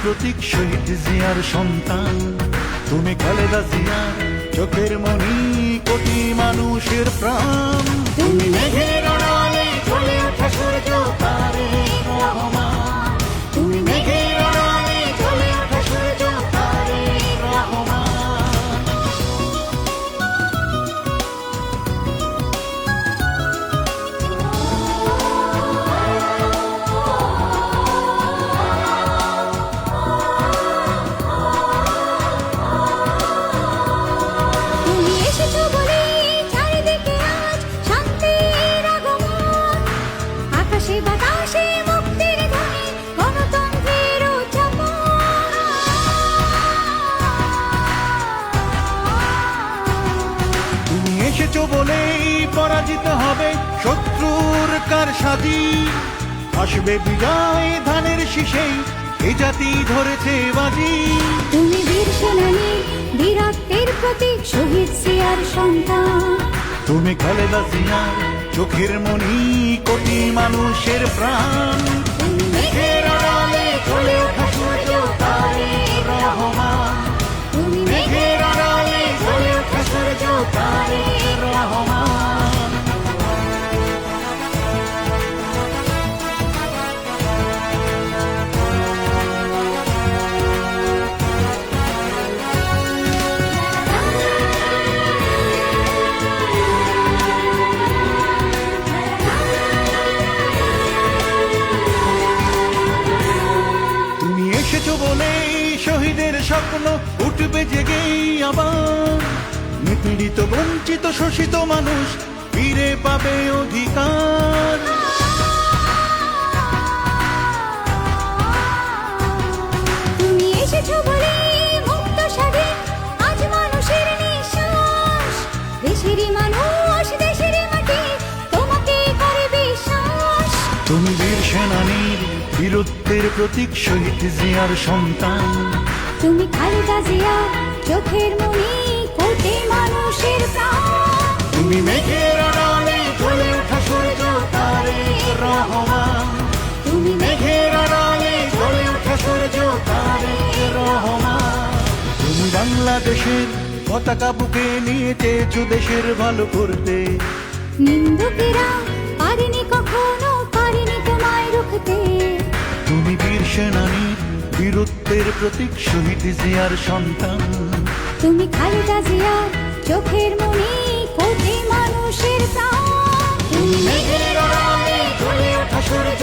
প্রতীক শহীদ জিয়ার সন্তান। তুমি খালেদা জিয়া, চোখের মনি কোটি মানুষের প্রাণ। তুমি মেঘের আড়ালে জ্বলে ওঠা সূর্য তারেক রহমান। তুমি মেঘের আড়ালে জ্বলে ওঠা সূর্য তারেক রহমান। তুমি এসেছো বলে চারিদিকে আজ শান্তির আগমন। আকাশে বাতাসে মুক্তির ধ্বনি, গণতন্ত্রের উদ্যাপন। তুমি এসেছো বলেই পরাজিত হবে শত্রুর কারসাজি। আসবে বিজয় ধানের শীষেই, এ জাতি ধরেছে বাজি। তুমি বীর সেনানী, বীরত্বের প্রতীক শহীদ জিয়ার সন্তান। তুমি খালেদা জিয়া, চোখের মনি কোটি মানুষের প্রাণ। তুমি মেঘের আড়ালে জ্বলে ওঠা সূর্য তারেক রহমান। তুমি মেঘের আড়ালে জ্বলে ওঠা সূর্য তারেক রহমান। তুমি এসেছো বলেই শহীদের স্বপ্ন উঠবে জেগেই আবার। নিপীড়িত বঞ্চিত শোষিত মানুষ ফিরে পাবে অধিকার। তুমি এসেছো বলে মুক্ত স্বাধীন আজ মানুষের নিঃশ্বাস। দেশেরই মানুষ, দেশেরই মাটি তোমাকে করে বিশ্বাস। তুমি বীর সেনানীর, বীরত্বের প্রতীক শহীদ জিয়ার সন্তান। তুমি খালেদা জিয়া, চোখের মনি কোটি মানুষের প্রাণ। তুমি মেঘের আড়ালে জ্বলে ওঠা সূর্য তারেক রহমান। তুমি মেঘের আড়ালে জ্বলে ওঠা সূর্য তারেক রহমান। তুমি বাংলাদেশের পতাকা বুকে নিয়ে চেয়েছো দেশের ভালো করতে। নিন্দুকেরা পারেনি কখনো, পারেনি তোমায় রুখতে। তুমি বীর সেনানীর, বীরত্বের প্রতীক শহীদ জিয়ার সন্তান। তুমি খালেদা জিয়া, চোখের মনি কোটি মানুষের প্রাণ। তুমি মেঘের আড়ালে জ্বলে ওঠা সূর্য